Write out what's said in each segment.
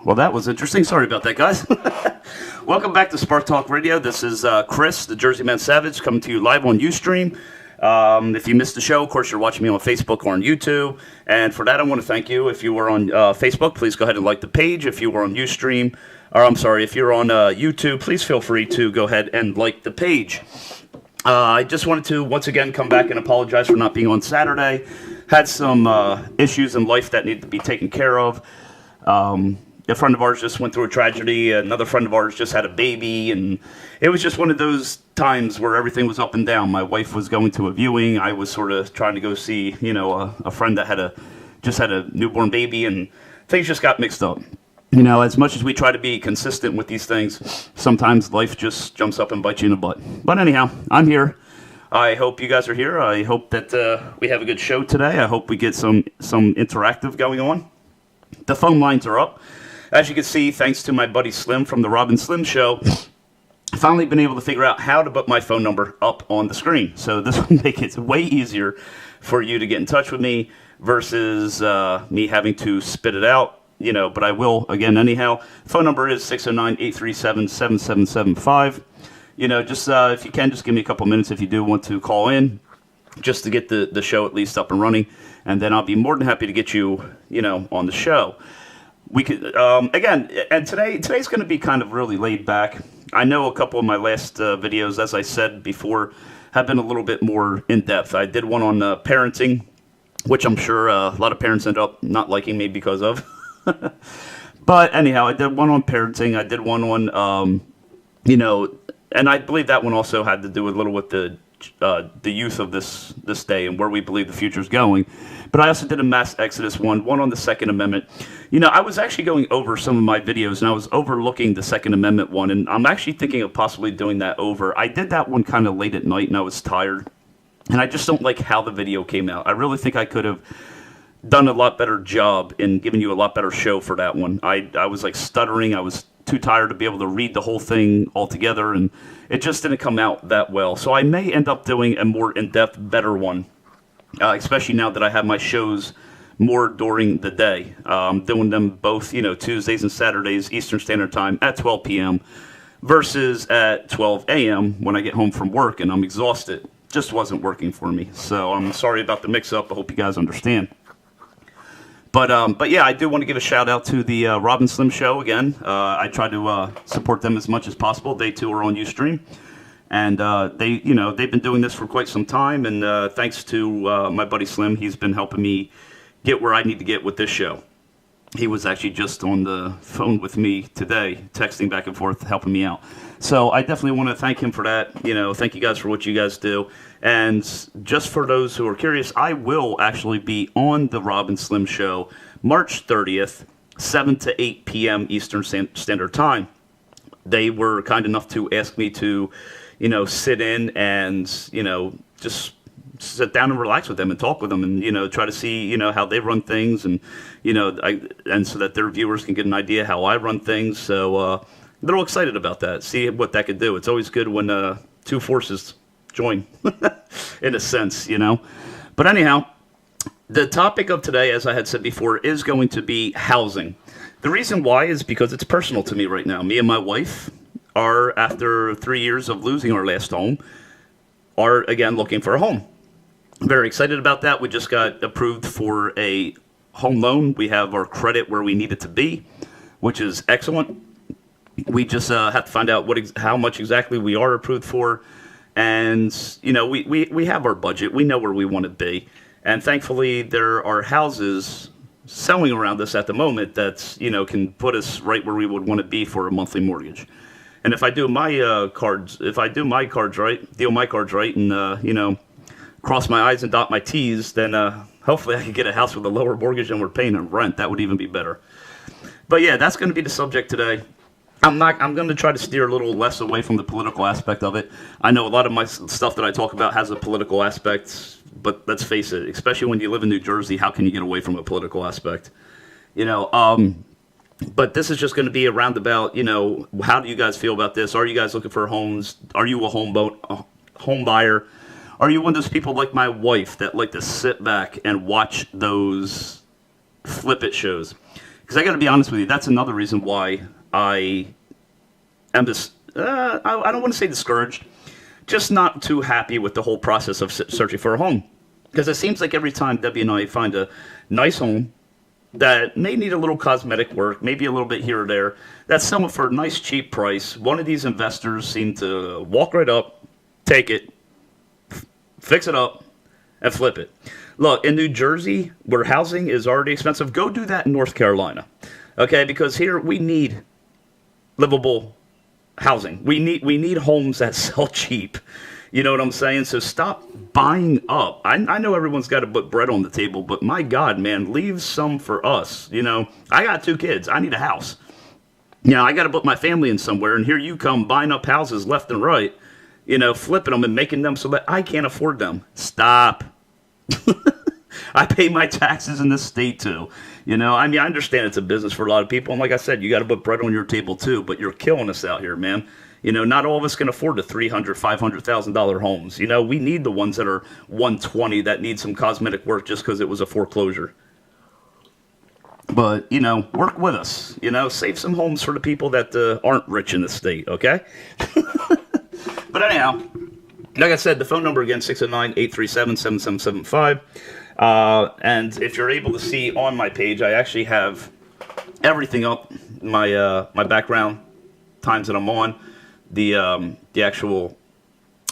Well, that was interesting. Sorry about that, guys. Welcome back to Spark Talk Radio. This is Chris, the Jersey Man Savage, coming to you live on Ustream. If you missed the show, of course, you're watching me on Facebook or on YouTube. And for that, I want to thank you. If you were on Facebook, please go ahead and like the page. If you were on Ustream, or I'm sorry, if you're on YouTube, please feel free to go ahead and like the page. I just wanted to, once again, come back and apologize for not being on Saturday. Had some issues in life that needed to be taken care of. A friend of ours just went through a tragedy. Another friend of ours just had a baby. And it was just one of those times where everything was up and down. My wife was going to a viewing. I was sort of trying to go see, a friend that just had a newborn baby. And things just got mixed up. As much as we try to be consistent with these things, sometimes life just jumps up and bites you in the butt. But anyhow, I'm here. I hope you guys are here. I hope that we have a good show today. I hope we get some interactive going on. The phone lines are up. As you can see, thanks to my buddy Slim from the Rob and Slim Show, I've finally been able to figure out how to put my phone number up on the screen. So this will make it way easier for you to get in touch with me versus me having to spit it out. But I will, again, anyhow. Phone number is 609-837-7775. If you can, just give me a couple minutes if you do want to call in, just to get the show at least up and running. And then I'll be more than happy to get you, on the show. We could, again, and today's going to be kind of really laid back. I know a couple of my last videos, as I said before, have been a little bit more in-depth. I did one on parenting, which I'm sure a lot of parents end up not liking me because of. But anyhow, I did one on parenting. I did one on, and I believe that one also had to do a little with the youth of this day and where we believe the future is going. But I also did a mass exodus one on the Second Amendment. I was actually going over some of my videos, and I was overlooking the Second Amendment one, and I'm actually thinking of possibly doing that over. I did that one kind of late at night, and I was tired, and I just don't like how the video came out. I really think I could have done a lot better job in giving you a lot better show for that one. I was like stuttering. I was too tired to be able to read the whole thing altogether, and it just didn't come out that well. So I may end up doing a more in-depth, better one, especially now that I have my shows more during the day. Doing them both, Tuesdays and Saturdays, Eastern Standard Time at 12 p.m. versus at 12 a.m. when I get home from work and I'm exhausted. Just wasn't working for me. So I'm sorry about the mix-up. I hope you guys understand. But yeah, I do want to give a shout out to the Rob and Slim Show again. I try to support them as much as possible. They too are on Ustream, and they've been doing this for quite some time. And thanks to my buddy Slim, he's been helping me get where I need to get with this show. He was actually just on the phone with me today, texting back and forth, helping me out. So I definitely want to thank him for that. Thank you guys for what you guys do. And just for those who are curious, I will actually be on the Rob and Slim Show March 30th, 7 to 8 p.m. Eastern Standard Time. They were kind enough to ask me to, sit in and, just sit down and relax with them and talk with them and, try to see, how they run things and, and so that their viewers can get an idea how I run things. So they're all excited about that. See what that could do. It's always good when two forces join, in a sense, But anyhow, the topic of today, as I had said before, is going to be housing. The reason why is because it's personal to me right now. Me and my wife are, after 3 years of losing our last home, are again looking for a home. I'm very excited about that. We just got approved for a home loan. We have our credit where we need it to be, which is excellent. We just have to find out how much exactly we are approved for. And, we have our budget. We know where we want to be. And thankfully, there are houses selling around us at the moment that, can put us right where we would want to be for a monthly mortgage. And if I do my cards right, deal my cards right, and, cross my I's and dot my T's, then hopefully I can get a house with a lower mortgage than we're paying in rent. That would even be better. But yeah, that's going to be the subject today. I'm going to try to steer a little less away from the political aspect of it. I know a lot of my stuff that I talk about has a political aspect, but let's face it, especially when you live in New Jersey, how can you get away from a political aspect? But this is just going to be a roundabout, how do you guys feel about this? Are you guys looking for homes? Are you a home buyer? Are you one of those people like my wife that like to sit back and watch those flip it shows? Because I got to be honest with you, that's another reason why I am just, I don't want to say discouraged, just not too happy with the whole process of searching for a home. Because it seems like every time Debbie and I find a nice home that may need a little cosmetic work, maybe a little bit here or there, that's selling for a nice cheap price, one of these investors seem to walk right up, take it, fix it up, and flip it. Look, in New Jersey, where housing is already expensive, go do that in North Carolina. Okay, because here we need livable housing. We need homes that sell cheap. You know what I'm saying? So stop buying up. I know everyone's got to put bread on the table, but my God, man, leave some for us. You know, I got 2 kids. I need a house. You know, I got to put my family in somewhere, and here you come buying up houses left and right, you know, flipping them and making them so that I can't afford them. Stop. I pay my taxes in this state too. You know, I mean, I understand it's a business for a lot of people. And like I said, you got to put bread on your table too, but you're killing us out here, man. You know, not all of us can afford the $300,000, $500,000 homes. You know, we need the ones that are 120 that need some cosmetic work just because it was a foreclosure. But, you know, work with us. You know, save some homes for the people that aren't rich in the state, okay? But anyhow, like I said, the phone number again, 609-837-7775. And if you're able to see on my page, I actually have everything up, my background, times that I'm on, the actual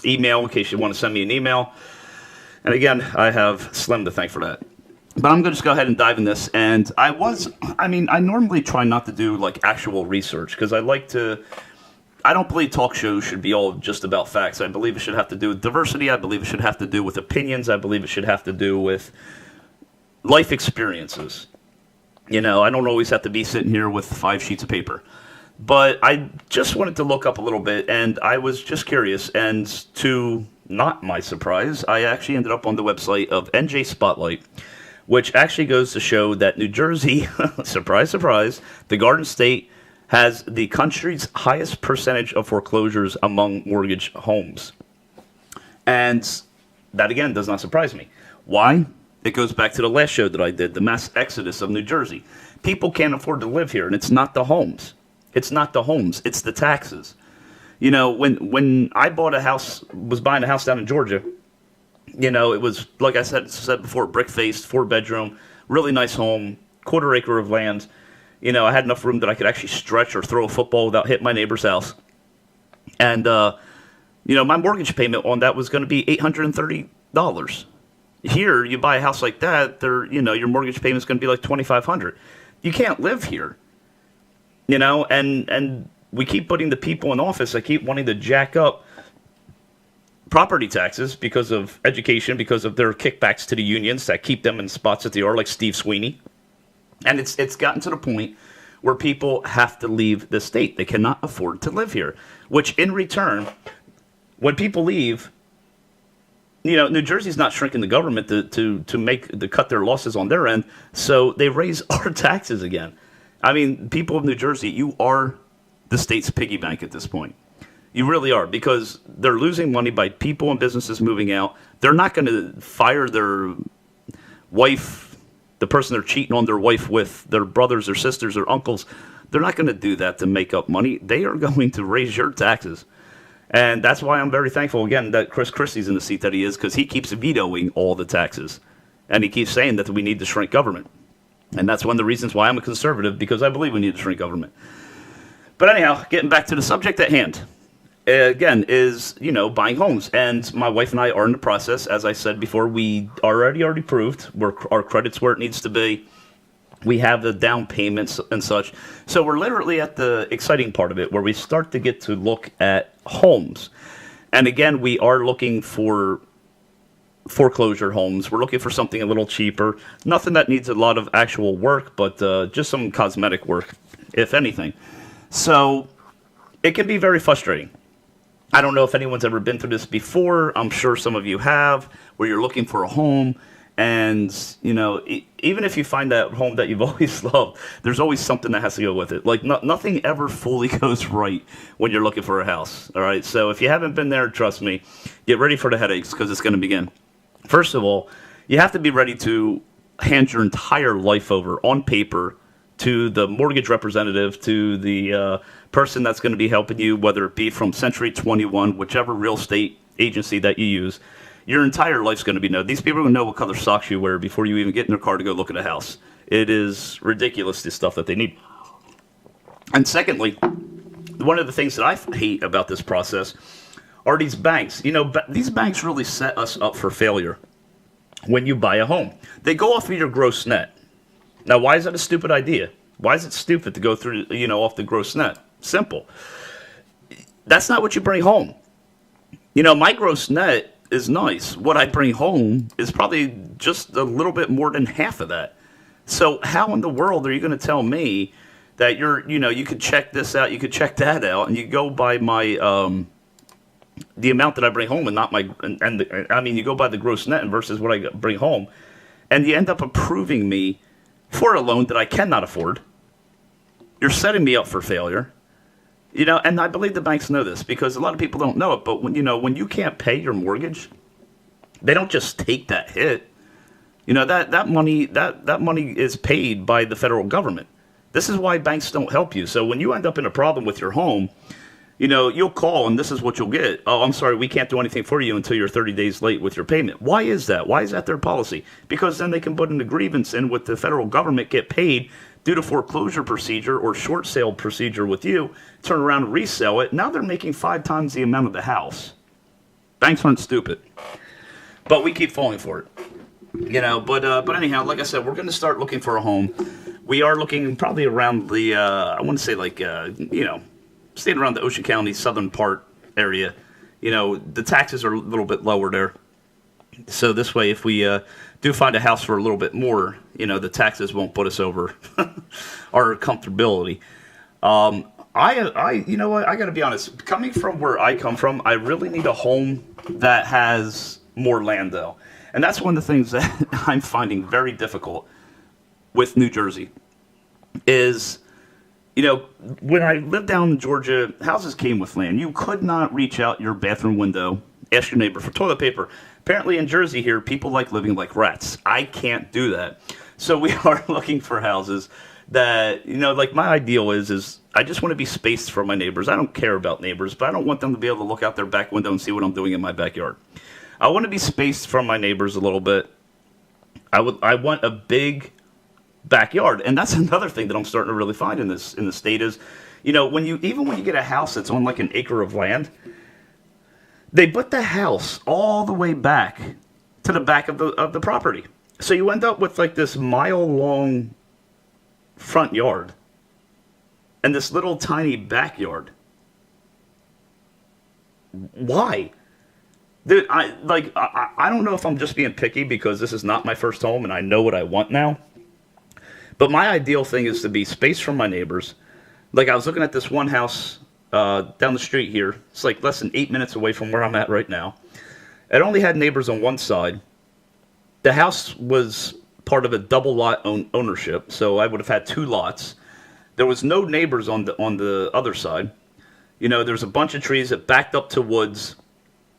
email in case you want to send me an email. And again, I have Slim to thank for that. But I'm going to just go ahead and dive in this. And I normally try not to do like actual research because I don't believe talk shows should be all just about facts. I believe it should have to do with diversity. I believe it should have to do with opinions. I believe it should have to do with life experiences. You know, I don't always have to be sitting here with 5 sheets of paper. But I just wanted to look up a little bit, and I was just curious. And to not my surprise, I actually ended up on the website of NJ Spotlight, which actually goes to show that New Jersey, surprise, surprise, the Garden State, has the country's highest percentage of foreclosures among mortgage homes. And that, again, does not surprise me. Why? It goes back to the last show that I did, the mass exodus of New Jersey. People can't afford to live here, and it's not the homes. It's not the homes. It's the taxes. You know, when I was buying a house down in Georgia, you know, it was, like I said before, brick-faced, 4-bedroom, really nice home, 1/4 acre of land. You know, I had enough room that I could actually stretch or throw a football without hitting my neighbor's house. And, you know, my mortgage payment on that was going to be $830. Here, you buy a house like that, your mortgage payment is going to be like $2,500. You can't live here. You know, and we keep putting the people in office that keep wanting to jack up property taxes because of education, because of their kickbacks to the unions that keep them in spots that they are, like Steve Sweeney. And it's gotten to the point where people have to leave the state. They cannot afford to live here, which in return, when people leave, you know, New Jersey's not shrinking the government to cut their losses on their end, so they raise our taxes again. I mean, people of New Jersey, you are the state's piggy bank at this point. You really are, because they're losing money by people and businesses moving out. They're not going to fire their wife, the person they're cheating on their wife with, their brothers or sisters or uncles. They're not going to do that to make up money. They are going to raise your taxes. And that's why I'm very thankful, again, that Chris Christie's in the seat that he is, because he keeps vetoing all the taxes. And he keeps saying that we need to shrink government. And that's one of the reasons why I'm a conservative, because I believe we need to shrink government. But anyhow, getting back to the subject at hand. Again, is, you know, buying homes. And my wife and I are in the process. As I said before, we already proved our credit's where it needs to be. We have the down payments and such. So we're literally at the exciting part of it, where we start to get to look at homes. And again, we are looking for foreclosure homes. We're looking for something a little cheaper. Nothing that needs a lot of actual work, but just some cosmetic work, if anything. So it can be very frustrating. I don't know if anyone's ever been through this before. I'm sure some of you have, where you're looking for a home, and, you know, even if you find that home that you've always loved, there's always something that has to go with it. Like, nothing ever fully goes right when you're looking for a house, all right? So if you haven't been there, trust me, get ready for the headaches, because it's going to begin. First of all, you have to be ready to hand your entire life over on paper to the mortgage representative, to the person that's going to be helping you, whether it be from Century 21, whichever real estate agency that you use, your entire life's going to be known. These people are going to know what color socks you wear before you even get in their car to go look at a house. It is ridiculous, the stuff that they need. And secondly, one of the things that I hate about this process are these banks. You know, these banks really set us up for failure when you buy a home. They go off of your gross net. Now, why is that a stupid idea? Why is it stupid to go through, off the gross net? Simple. That's not what you bring home. My gross net is nice. What I bring home is probably just a little bit more than half of that. So how in the world are you going to tell me that you could check this out, you could check that out, and you go by my the amount that I bring home and not my you go by the gross net versus what I bring home, and you end up approving me for a loan that I cannot afford. You're setting me up for failure. And I believe the banks know this because a lot of people don't know it. But when you can't pay your mortgage, they don't just take that hit. That money is paid by the federal government. This is why banks don't help you. So when you end up in a problem with your home, you'll call and this is what you'll get. Oh, I'm sorry, we can't do anything for you until you're 30 days late with your payment. Why is that? Why is that their policy? Because then they can put in a grievance in with the federal government, get paid, do the foreclosure procedure or short sale procedure with you, turn around and resell it. Now they're making 5 times the amount of the house. Banks aren't stupid. But we keep falling for it. But anyhow, like I said, we're going to start looking for a home. We are looking probably around the, I want to say staying around the Ocean County southern part area. The taxes are a little bit lower there. So this way, if we do find a house for a little bit more, the taxes won't put us over our comfortability. I got to be honest. Coming from where I come from, I really need a home that has more land, though. And that's one of the things that I'm finding very difficult with New Jersey is, when I lived down in Georgia, houses came with land. You could not reach out your bathroom window, ask your neighbor for toilet paper. Apparently in Jersey here, people like living like rats. I can't do that. So we are looking for houses that, my ideal is I just want to be spaced from my neighbors. I don't care about neighbors, but I don't want them to be able to look out their back window and see what I'm doing in my backyard. I want to be spaced from my neighbors a little bit. I want a big backyard, and that's another thing that I'm starting to really find in the state is, when you get a house that's on like an acre of land, they put the house all the way back to the back of the property, so you end up with like this mile-long front yard and this little tiny backyard. Why? Dude, I don't know if I'm just being picky because this is not my first home and I know what I want now. But my ideal thing is to be spaced from my neighbors. Like I was looking at this one house down the street here. It's like less than 8 minutes away from where I'm at right now. It only had neighbors on one side. The house was part of a double lot ownership, so I would have had 2 lots. There was no neighbors on the other side. There's a bunch of trees that backed up to woods.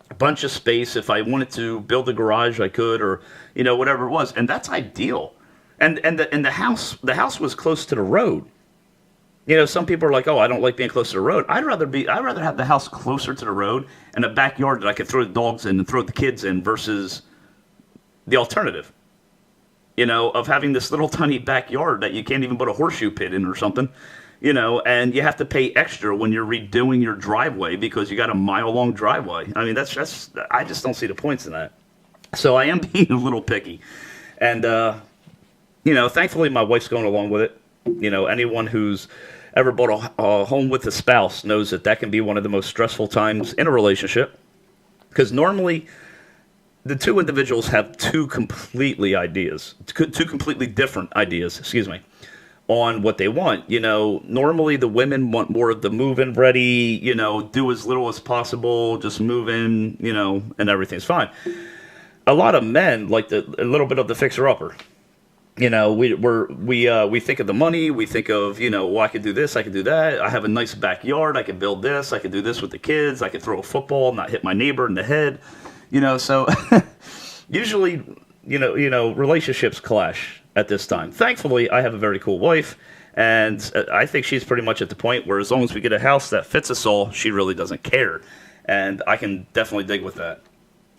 A bunch of space. If I wanted to build a garage, I could, or whatever it was, and that's ideal. And the house was close to the road. Some people are like, oh, I don't like being close to the road. I'd rather have the house closer to the road and a backyard that I could throw the dogs in and throw the kids in versus the alternative. Of having this little tiny backyard that you can't even put a horseshoe pit in or something. And you have to pay extra when you're redoing your driveway because you got a mile-long driveway. I mean, that's I just don't see the points in that. So I am being a little picky. And, thankfully my wife's going along with it. Anyone who's ever bought a home with a spouse knows that can be one of the most stressful times in a relationship. Because normally the 2 individuals have two completely different ideas, on what they want. Normally the women want more of the move-in ready, do as little as possible, just move in, and everything's fine. A lot of men like a little bit of the fixer-upper. We think of the money, we think of, well, I could do this, I could do that, I have a nice backyard, I could build this, I could do this with the kids, I could throw a football, not hit my neighbor in the head, so usually, relationships clash at this time. Thankfully, I have a very cool wife, And I think she's pretty much at the point where as long as we get a house that fits us all, she really doesn't care. And I can definitely dig with that.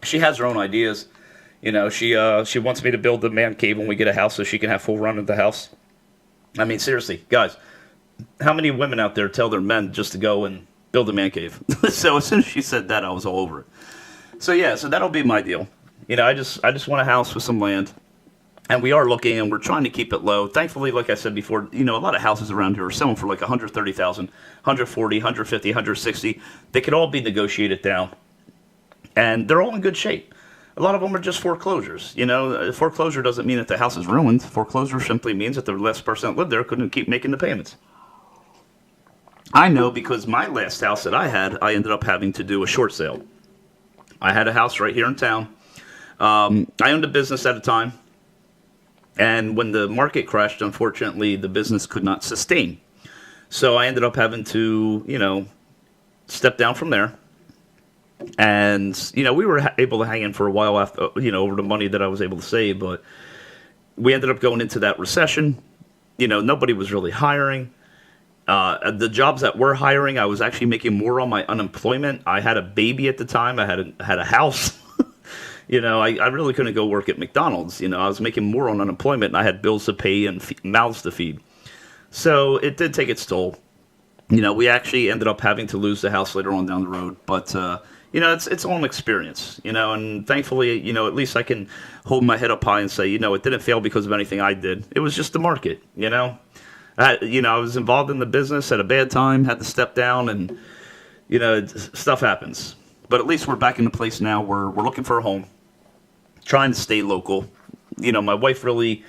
She has her own ideas. She wants me to build the man cave when we get a house so she can have full run of the house. I mean, seriously, guys, how many women out there tell their men just to go and build a man cave? So as soon as she said that, I was all over it. So yeah, so that'll be my deal. I just want a house with some land. And we are looking, and we're trying to keep it low. Thankfully, like I said before, a lot of houses around here are selling for like 130,000, 140, 150, 160. They could all be negotiated down, and they're all in good shape. A lot of them are just foreclosures. Foreclosure doesn't mean that the house is ruined. Foreclosure simply means that the last person that lived there couldn't keep making the payments. I know because my last house that I had, I ended up having to do a short sale. I had a house right here in town. I owned a business at a time. And when the market crashed, unfortunately, the business could not sustain. So I ended up having to, step down from there. And, we were able to hang in for a while after, over the money that I was able to save. But we ended up going into that recession. Nobody was really hiring. The jobs that were hiring, I was actually making more on my unemployment. I had a baby at the time. I had a house. I really couldn't go work at McDonald's. I was making more on unemployment, and I had bills to pay and mouths to feed. So it did take its toll. We actually ended up having to lose the house later on down the road. But, it's all an experience, and thankfully, at least I can hold my head up high and say, it didn't fail because of anything I did. It was just the market, I was involved in the business at a bad time, had to step down, and, stuff happens. But at least we're back in the place now where we're looking for a home. Trying to stay local. My wife really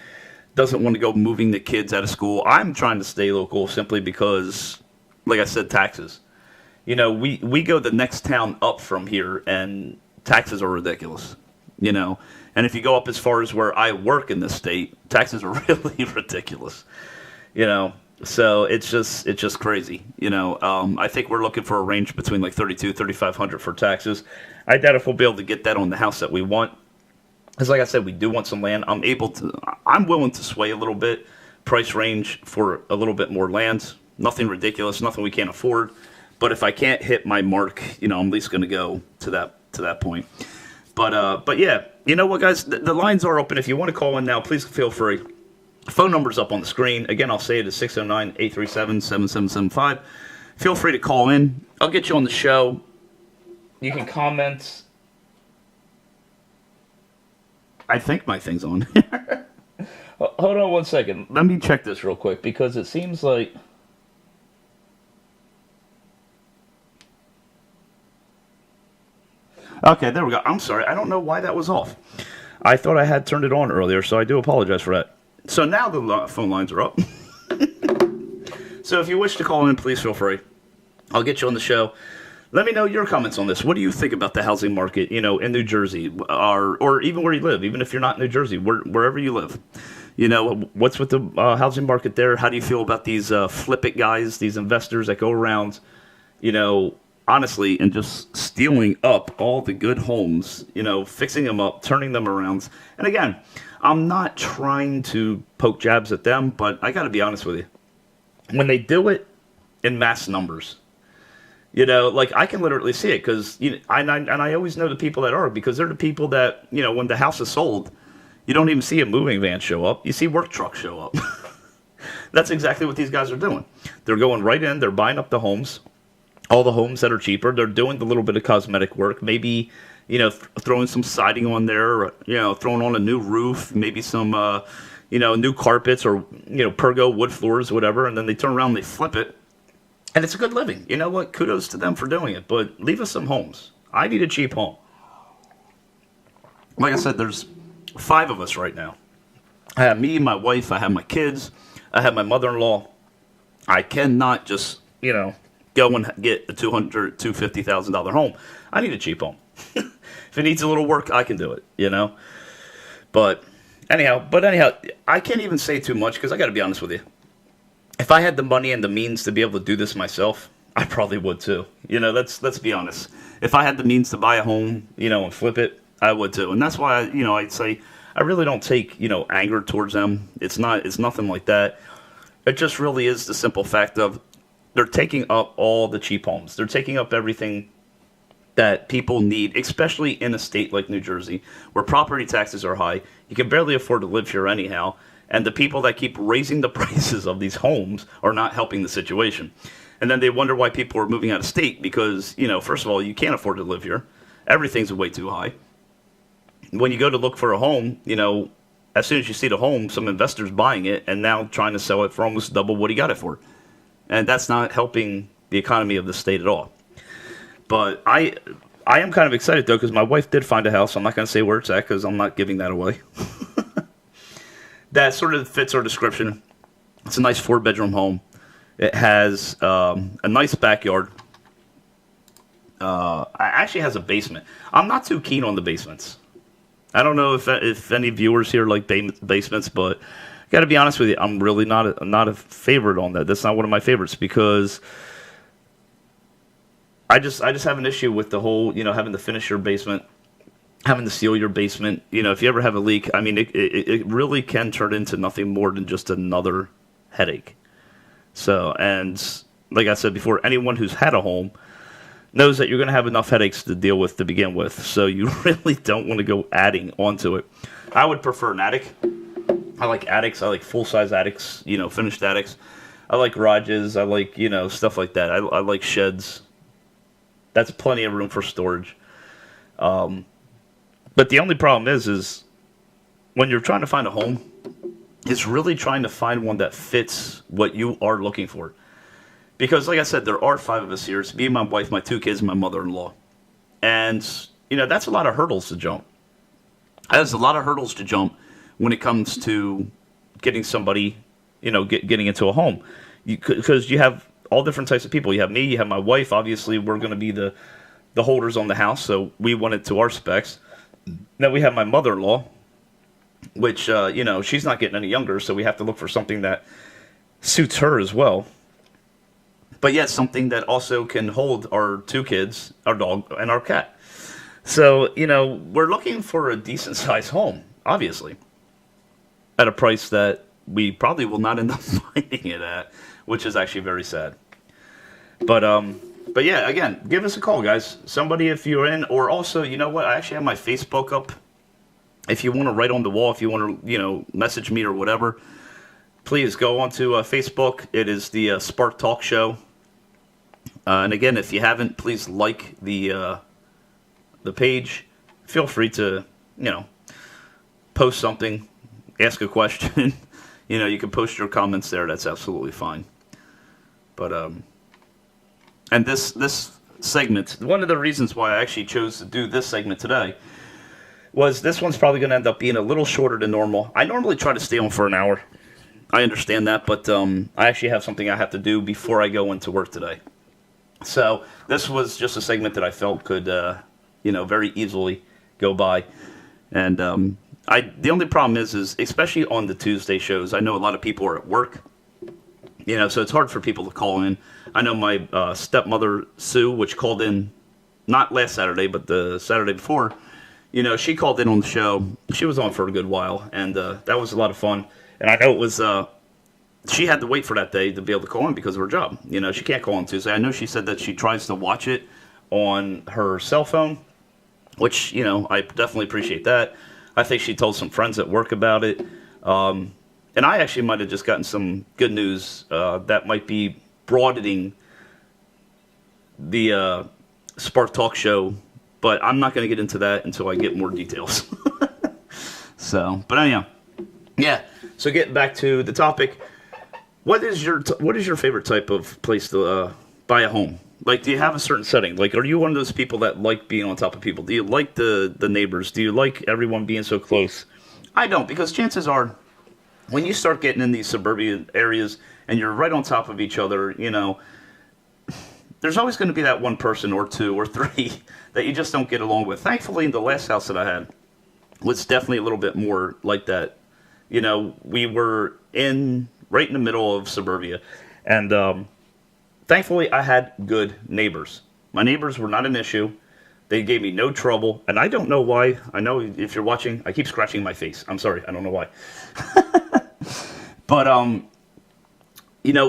doesn't want to go moving the kids out of school. I'm trying to stay local simply because, like I said, taxes. We go the next town up from here, and taxes are ridiculous. And if you go up as far as where I work in this state, taxes are really ridiculous. So it's just crazy. I think we're looking for a range between like 3,500 for taxes. I doubt if we'll be able to get that on the house that we want. Because like I said, we do want some land. I'm willing to sway a little bit, price range for a little bit more land. Nothing ridiculous, nothing we can't afford. But if I can't hit my mark, I'm at least going to go to that point. But yeah, you know what, guys? The lines are open. If you want to call in now, please feel free. Phone number's up on the screen. Again, I'll say it is 609-837-7775. Feel free to call in. I'll get you on the show. You can comment. I think my thing's on. Hold on one second. Let me check this real quick because it seems like... Okay, there we go. I'm sorry. I don't know why that was off. I thought I had turned it on earlier, so I do apologize for that. So now the phone lines are up. So if you wish to call in, please feel free. I'll get you on the show. Let me know your comments on this. What do you think about the housing market, in New Jersey, or even where you live, even if you're not in New Jersey, wherever you live? What's with the housing market there? How do you feel about these flip-it guys, these investors that go around, honestly, and just stealing up all the good homes, fixing them up, turning them around? And again, I'm not trying to poke jabs at them, but I got to be honest with you. When they do it in mass numbers, I can literally see it because, I always know the people that are, because they're the people that, when the house is sold, you don't even see a moving van show up. You see work trucks show up. That's exactly what these guys are doing. They're going right in. They're buying up the homes, all the homes that are cheaper. They're doing the little bit of cosmetic work, maybe, throwing some siding on there, or, throwing on a new roof, maybe some, new carpets or, pergo wood floors, whatever. And then they turn around and they flip it. And it's a good living. You know what? Kudos to them for doing it. But leave us some homes. I need a cheap home. Like I said, there's 5 of us right now. I have me, my wife, I have my kids, I have my mother-in-law. I cannot just, go and get a $200,000, $250,000 home. I need a cheap home. If it needs a little work, I can do it, But anyhow, I can't even say too much because I got to be honest with you. If I had the money and the means to be able to do this myself, I probably would too. Let's be honest. If I had the means to buy a home, and flip it, I would too. And that's why, I'd say I really don't take, anger towards them. It's nothing like that. It just really is the simple fact of they're taking up all the cheap homes. They're taking up everything that people need, especially in a state like New Jersey, where property taxes are high. You can barely afford to live here anyhow. And the people that keep raising the prices of these homes are not helping the situation. And then they wonder why people are moving out of state because, first of all, you can't afford to live here. Everything's way too high. When you go to look for a home, as soon as you see the home, some investor's buying it and now trying to sell it for almost double what he got it for. And that's not helping the economy of the state at all. But I am kind of excited, though, because my wife did find a house. I'm not going to say where it's at because I'm not giving that away. That sort of fits our description. It's a nice 4-bedroom home. It has a nice backyard. It actually has a basement. I'm not too keen on the basements. I don't know if any viewers here like basements, but I got to be honest with you, I'm really not a favorite on that. That's not one of my favorites because I just have an issue with the whole, having to finish your basement, having to seal your basement. If you ever have a leak, I mean, it really can turn into nothing more than just another headache. So, and like I said before, anyone who's had a home knows that you're going to have enough headaches to deal with to begin with. So you really don't want to go adding onto it. I would prefer an attic. I like attics. I like full-size attics, finished attics. I like garages. I like, stuff like that. I like sheds. That's plenty of room for storage. But the only problem is when you're trying to find a home, it's really trying to find one that fits what you are looking for. Because, like I said, there are 5 of us here. It's me, my wife, my 2 kids, and my mother-in-law. And, that's a lot of hurdles to jump. There's a lot of hurdles to jump when it comes to getting somebody, getting into a home. Because you have all different types of people. You have me, you have my wife. Obviously, we're going to be the holders on the house, so we want it to our specs. Then we have my mother-in-law, which, she's not getting any younger, so we have to look for something that suits her as well. But yet something that also can hold our 2 kids, our dog, and our cat. So, we're looking for a decent-sized home, obviously, at a price that we probably will not end up finding it at, which is actually very sad. But yeah, again, give us a call, guys. Somebody if you're in, or also, you know what, I actually have my Facebook up. If you want to write on the wall, if you want to, message me or whatever, please go onto Facebook. It is the Spark Talk Show. And again, if you haven't, please like the page. Feel free to, post something, ask a question. You can post your comments there. That's absolutely fine. But and this segment, one of the reasons why I actually chose to do this segment today was this one's probably going to end up being a little shorter than normal. I normally try to stay on for an hour. I understand that, but I actually have something I have to do before I go into work today. So this was just a segment that I felt could, very easily go by. And the only problem is especially on the Tuesday shows, I know a lot of people are at work, so it's hard for people to call in. I know my stepmother, Sue, which called in not last Saturday, but the Saturday before, she called in on the show. She was on for a good while, and that was a lot of fun. And I know it was... she had to wait for that day to be able to call in because of her job. She can't call on Tuesday. I know she said that she tries to watch it on her cell phone, which, I definitely appreciate that. I think she told some friends at work about it. And I actually might have just gotten some good news that might be broadening the Spark Talk Show, but I'm not going to get into that until I get more details. So, but anyhow, yeah. So getting back to the topic. What is your favorite type of place to buy a home? Like, do you have a certain setting? Like, are you one of those people that like being on top of people? Do you like the neighbors? Do you like everyone being so close? I don't, because chances are, when you start getting in these suburban areas and you're right on top of each other, there's always going to be that one person or 2 or 3 that you just don't get along with. Thankfully, the last house that I had was definitely a little bit more like that. We were right in the middle of suburbia. And thankfully, I had good neighbors. My neighbors were not an issue. They gave me no trouble. And I don't know why. I know if you're watching, I keep scratching my face. I'm sorry. I don't know why. But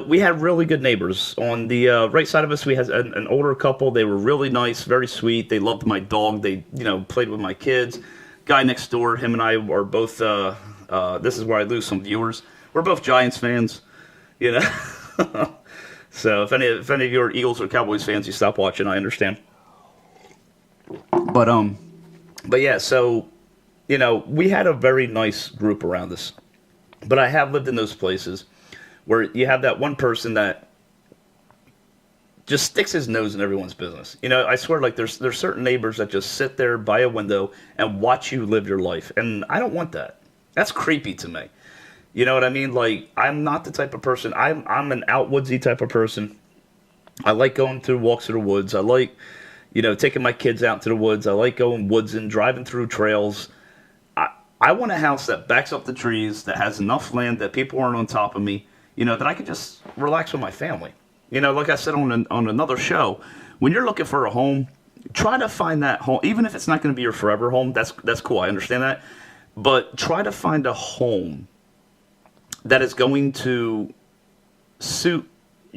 we had really good neighbors. On the right side of us, we had an older couple. They were really nice, very sweet. They loved my dog. They, played with my kids. Guy next door, him and I are both, this is where I lose some viewers. We're both Giants fans, you know. So if any of you are Eagles or Cowboys fans, you stop watching, I understand. But yeah, so, we had a very nice group around us. But I have lived in those places where you have that one person that just sticks his nose in everyone's business. I swear, like, there's certain neighbors that just sit there by a window and watch you live your life. And I don't want that. That's creepy to me. You know what I mean? Like, I'm not the type of person. I'm an outwoodsy type of person. I like going through walks through the woods. I like, taking my kids out to the woods. I like going woods and driving through trails. I want a house that backs up the trees, that has enough land that people aren't on top of me, that I can just relax with my family. Like I said on another show, when you're looking for a home, try to find that home, even if it's not going to be your forever home. That's cool. I understand that. But try to find a home that is going to suit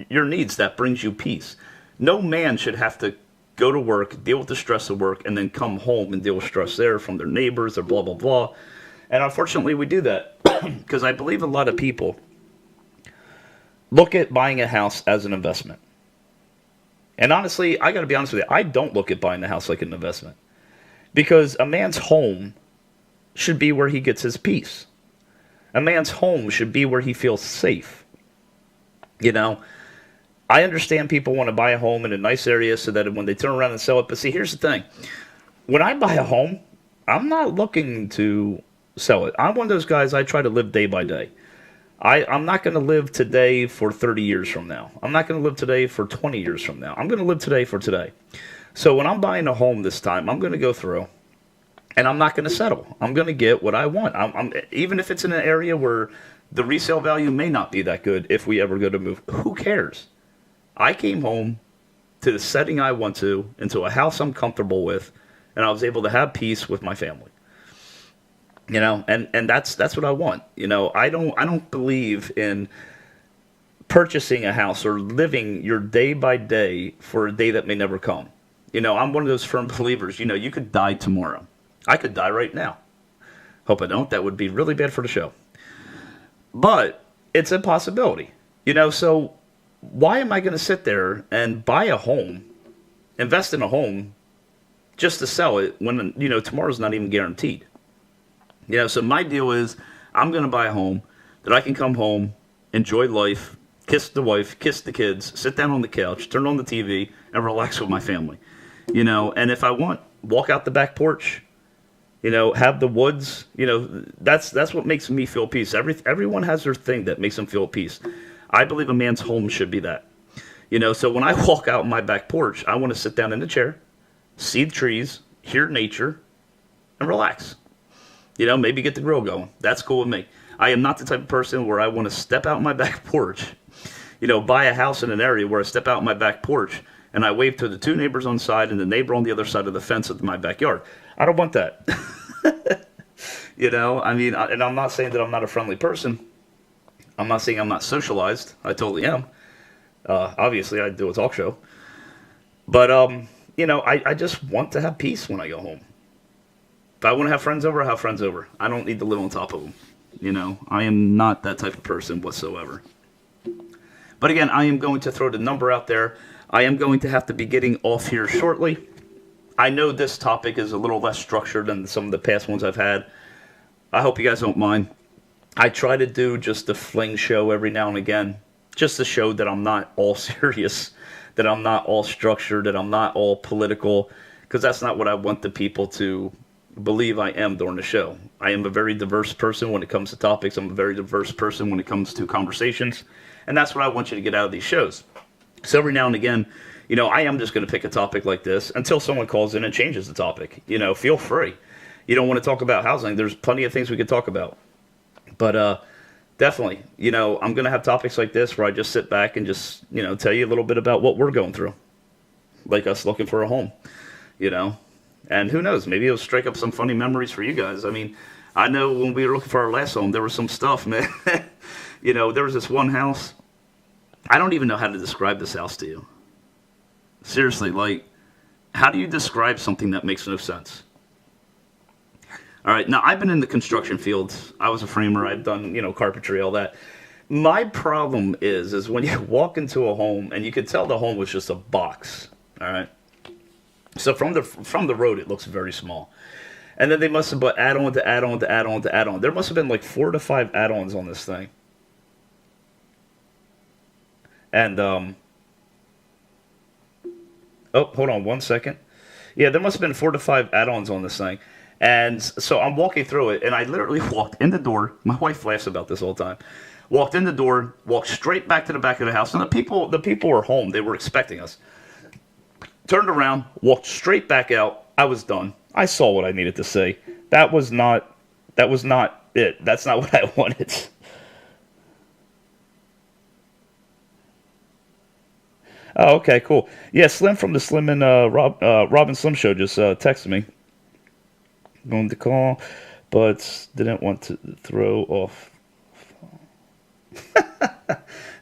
your needs, that brings you peace. No man should have to go to work, deal with the stress of work, and then come home and deal with stress there from their neighbors or blah, blah, blah. And unfortunately, we do that because I believe a lot of people look at buying a house as an investment. And honestly, I got to be honest with you, I don't look at buying a house like an investment. Because a man's home should be where he gets his peace. A man's home should be where he feels safe. I understand people want to buy a home in a nice area so that when they turn around and sell it. But see, here's the thing. When I buy a home, I'm not looking to sell it. I'm one of those guys, I try to live day by day. I'm not going to live today for 30 years from now. I'm not going to live today for 20 years from now. I'm going to live today for today. So when I'm buying a home this time, I'm going to go through. And I'm not going to settle. I'm going to get what I want. Even if it's in an area where the resale value may not be that good if we ever go to move. Who cares? I came home to the setting I want to, into a house I'm comfortable with, and I was able to have peace with my family. And that's what I want. I don't believe in purchasing a house or living your day by day for a day that may never come. I'm one of those firm believers. You could die tomorrow. I could die right now. Hope I don't. That would be really bad for the show. But it's a possibility. So why am I going to sit there and buy a home, invest in a home, just to sell it when, tomorrow's not even guaranteed? So my deal is I'm going to buy a home that I can come home, enjoy life, kiss the wife, kiss the kids, sit down on the couch, turn on the TV, and relax with my family. And if I want, walk out the back porch, have the woods, that's what makes me feel peace. Everyone has their thing that makes them feel peace. I believe a man's home should be that. So when I walk out my back porch, I want to sit down in the chair, see the trees, hear nature, and relax. Maybe get the grill going. That's cool with me. I am not the type of person where I want to step out my back porch, buy a house in an area where I step out my back porch and I wave to the two neighbors on the side and the neighbor on the other side of the fence of my backyard. I don't want that. And I'm not saying that I'm not a friendly person. I'm not saying I'm not socialized. I totally am. Obviously, I do a talk show. But, I just want to have peace when I go home. If I want to have friends over, I have friends over. I don't need to live on top of them. I am not that type of person whatsoever. But again, I am going to throw the number out there. I am going to have to be getting off here shortly. I know this topic is a little less structured than some of the past ones I've had. I hope you guys don't mind. I try to do just a fling show every now and again, just to show that I'm not all serious, that I'm not all structured, that I'm not all political, because that's not what I want the people to believe I am during the show. I am a very diverse person when it comes to topics. I'm a very diverse person when it comes to conversations, and that's what I want you to get out of these shows. So every now and again, I am just going to pick a topic like this until someone calls in and changes the topic. Feel free. You don't want to talk about housing. There's plenty of things we could talk about. But definitely, I'm going to have topics like this where I just sit back and just, tell you a little bit about what we're going through. Like us looking for a home, And who knows, maybe it'll strike up some funny memories for you guys. I mean, I know when we were looking for our last home, there was some stuff, man. There was this one house. I don't even know how to describe this house to you. Seriously, like, how do you describe something that makes no sense? All right, now I've been in the construction field. I was a framer. I've done, carpentry, all that. My problem is when you walk into a home and you could tell the home was just a box. All right. So from the road, it looks very small. And then they must have put add-on to add-on to add-on to add-on. There must have been like 4 to 5 add-ons on this thing. And oh, hold on one second. Yeah, there must have been 4 to 5 add-ons on this thing. And so I'm walking through it, and I literally walked in the door. My wife laughs about this all the time. Walked in the door, walked straight back to the back of the house, and the people were home. They were expecting us. Turned around, walked straight back out. I was done. I saw what I needed to say. That was not it. That's not what I wanted. Oh, okay, cool. Yeah, Slim from the Slim and Rob and Slim show just texted me. Going to call, but didn't want to throw off.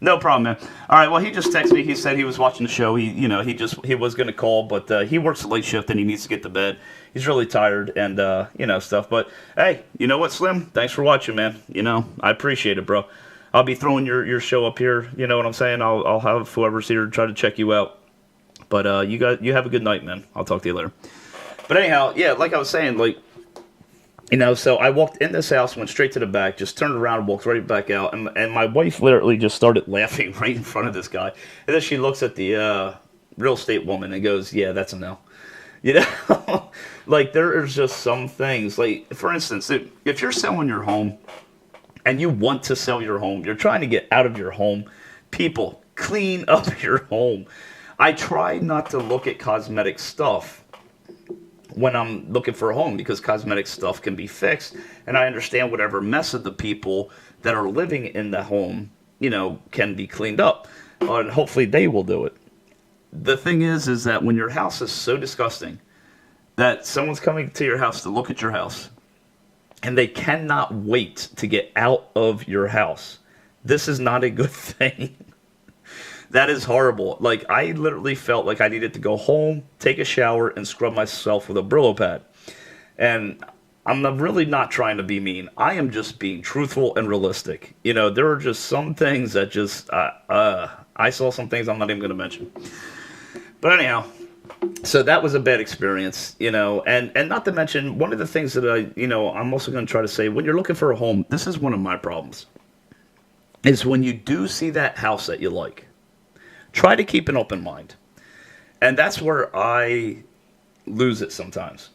No problem, man. All right. Well, he just texted me. He said he was watching the show. He was going to call, but he works a late shift and he needs to get to bed. He's really tired and stuff. But hey, you know what, Slim? Thanks for watching, man. I appreciate it, bro. I'll be throwing your show up here. You know what I'm saying? I'll have whoever's here try to check you out. But you have a good night, man. I'll talk to you later. But anyhow, yeah, like I was saying, like. So I walked in this house, went straight to the back, just turned around and walked right back out. And my wife literally just started laughing right in front of this guy. And then she looks at the real estate woman and goes, yeah, that's a no. Like there is just some things. Like, for instance, if you're selling your home and you want to sell your home, you're trying to get out of your home, people, clean up your home. I try not to look at cosmetic stuff when I'm looking for a home because cosmetic stuff can be fixed, and I understand whatever mess of the people that are living in the home, can be cleaned up, and hopefully they will do it. The thing is that when your house is so disgusting that someone's coming to your house to look at your house, and they cannot wait to get out of your house, this is not a good thing. That is horrible. Like, I literally felt like I needed to go home, take a shower, and scrub myself with a Brillo pad. And really not trying to be mean. I am just being truthful and realistic. There are just some things that just, I saw some things I'm not even going to mention. But anyhow, so that was a bad experience, and not to mention, one of the things that I'm also going to try to say, when you're looking for a home, this is one of my problems, is when you do see that house that you like, try to keep an open mind. And that's where I lose it sometimes.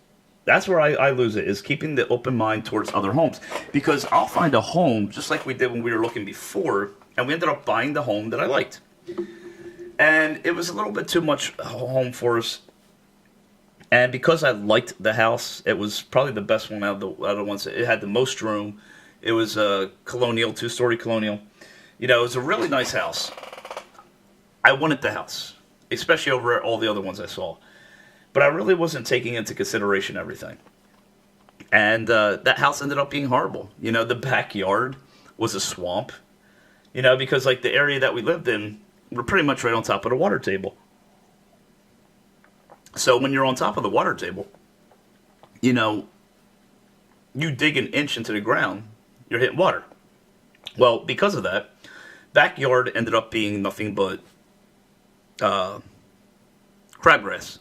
That's where I lose it, is keeping the open mind towards other homes. Because I'll find a home, just like we did when we were looking before, and we ended up buying the home that I liked. And it was a little bit too much home for us. And because I liked the house, it was probably the best one out of the ones. It had the most room. It was a colonial, 2-story colonial. It was a really nice house. I wanted the house, especially over all the other ones I saw. But I really wasn't taking into consideration everything. And that house ended up being horrible. The backyard was a swamp. Because like the area that we lived in, we're pretty much right on top of the water table. So when you're on top of the water table, you dig an inch into the ground, you're hitting water. Well, because of that, backyard ended up being nothing but crabgrass.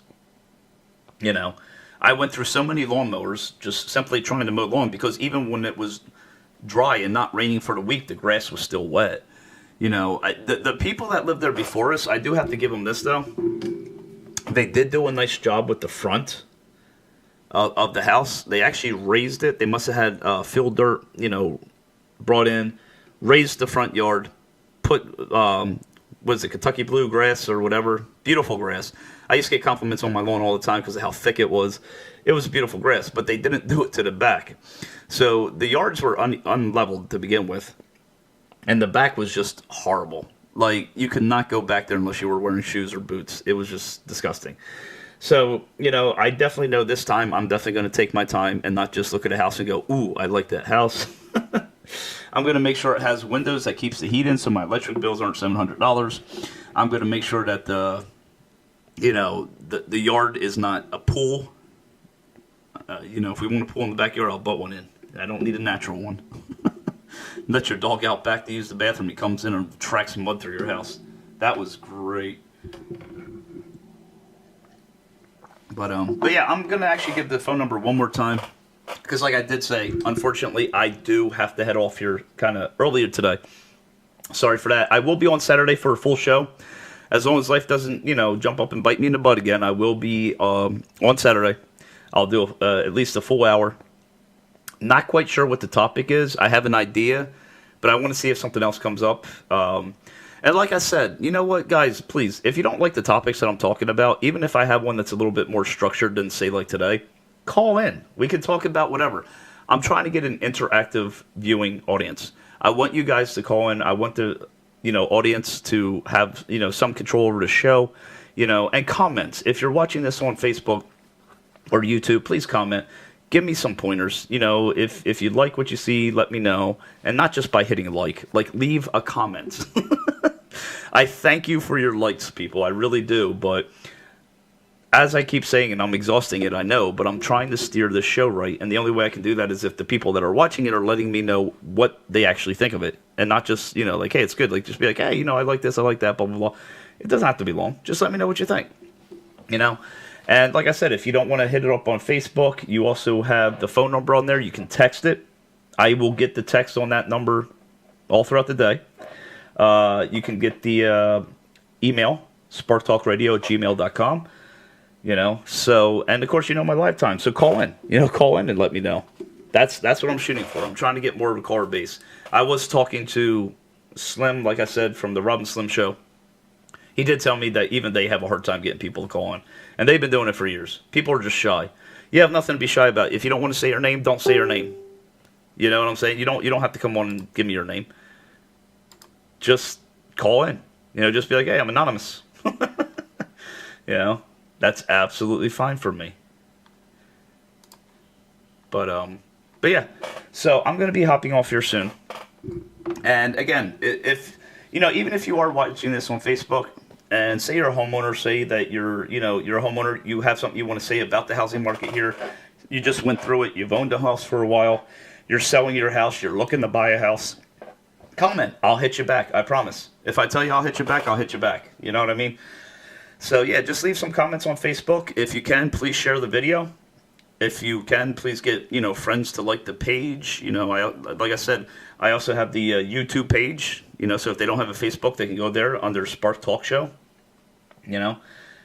I went through so many lawnmowers just simply trying to mow lawn because even when it was dry and not raining for the week, the grass was still wet. The people that lived there before us, I do have to give them this though. They did do a nice job with the front of the house. They actually raised it. They must have had fill dirt, brought in, raised the front yard, put was it Kentucky bluegrass or whatever? Beautiful grass. I used to get compliments on my lawn all the time because of how thick it was. It was beautiful grass, but they didn't do it to the back. So the yards were unleveled to begin with, and the back was just horrible. Like, you could not go back there unless you were wearing shoes or boots. It was just disgusting. So, I definitely know this time I'm definitely going to take my time and not just look at a house and go, ooh, I like that house. I'm going to make sure it has windows that keeps the heat in so my electric bills aren't $700. I'm going to make sure that the yard is not a pool. If we want a pool in the backyard, I'll put one in. I don't need a natural one. Let your dog out back to use the bathroom. He comes in and tracks mud through your house. That was great. But yeah, I'm going to actually give the phone number one more time. Because like I did say, unfortunately, I do have to head off here kind of earlier today. Sorry for that. I will be on Saturday for a full show. As long as life doesn't, jump up and bite me in the butt again, I will be on Saturday. I'll do at least a full hour. Not quite sure what the topic is. I have an idea, but I want to see if something else comes up. And like I said, you know what, guys, please, if you don't like the topics that I'm talking about, even if I have one that's a little bit more structured than, say, like today, call in. We can talk about whatever. I'm trying to get an interactive viewing audience. I want you guys to call in. I want the audience to have some control over the show, and comments. If you're watching this on Facebook or YouTube, please comment. Give me some pointers. If you like what you see, let me know, and not just by hitting like leave a comment. I thank you for your likes, people. I really do, but as I keep saying, and I'm exhausting it, I know, but I'm trying to steer this show right, and the only way I can do that is if the people that are watching it are letting me know what they actually think of it, and not just, like, hey, it's good. Like, just be like, hey, I like this, I like that, blah, blah, blah. It doesn't have to be long. Just let me know what you think, And like I said, if you don't want to hit it up on Facebook, you also have the phone number on there. You can text it. I will get the text on that number all throughout the day. You can get the email, sparktalkradio@gmail.com. So, and of course, my lifetime. So call in, call in and let me know. That's what I'm shooting for. I'm trying to get more of a caller base. I was talking to Slim, like I said, from the Robin Slim Show. He did tell me that even they have a hard time getting people to call in. And they've been doing it for years. People are just shy. You have nothing to be shy about. If you don't want to say your name, don't say your name. You know what I'm saying? You don't have to come on and give me your name. Just call in. Just be like, hey, I'm anonymous. That's absolutely fine for me. But yeah. So I'm going to be hopping off here soon. And again, if even if you are watching this on Facebook, and say you're a homeowner, say that you're a homeowner, you have something you want to say about the housing market here, you just went through it, you've owned a house for a while, you're selling your house, you're looking to buy a house, comment. I'll hit you back, I promise. If I tell you I'll hit you back, I'll hit you back. You know what I mean? So yeah, just leave some comments on Facebook. If you can, please share the video. If you can, please get, friends to like the page. Like I said, I also have the YouTube page. So if they don't have a Facebook, they can go there under Spark Talk Show.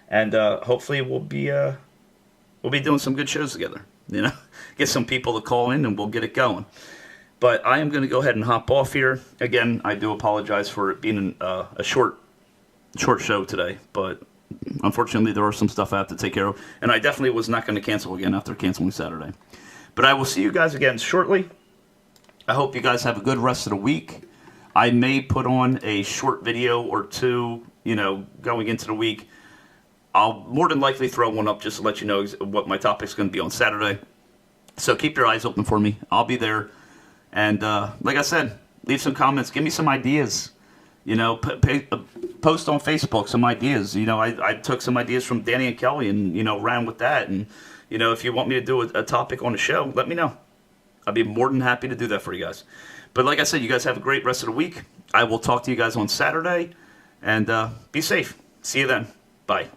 And hopefully we'll be doing some good shows together. Get some people to call in and we'll get it going. But I am going to go ahead and hop off here. Again, I do apologize for it being a short show today, but unfortunately there are some stuff I have to take care of, and I definitely was not going to cancel again after canceling Saturday. But I will see you guys again shortly. I hope you guys have a good rest of the week. I may put on a short video or two, going into the week. I'll more than likely throw one up just to let you know what my topic's going to be on Saturday. So keep your eyes open for me. I'll be there. And like I said, leave some comments. Give me some ideas. Post on Facebook some ideas. I took some ideas from Danny and Kelly and, ran with that. And, if you want me to do a topic on the show, let me know. I'd be more than happy to do that for you guys. But like I said, you guys have a great rest of the week. I will talk to you guys on Saturday. And be safe. See you then. Bye.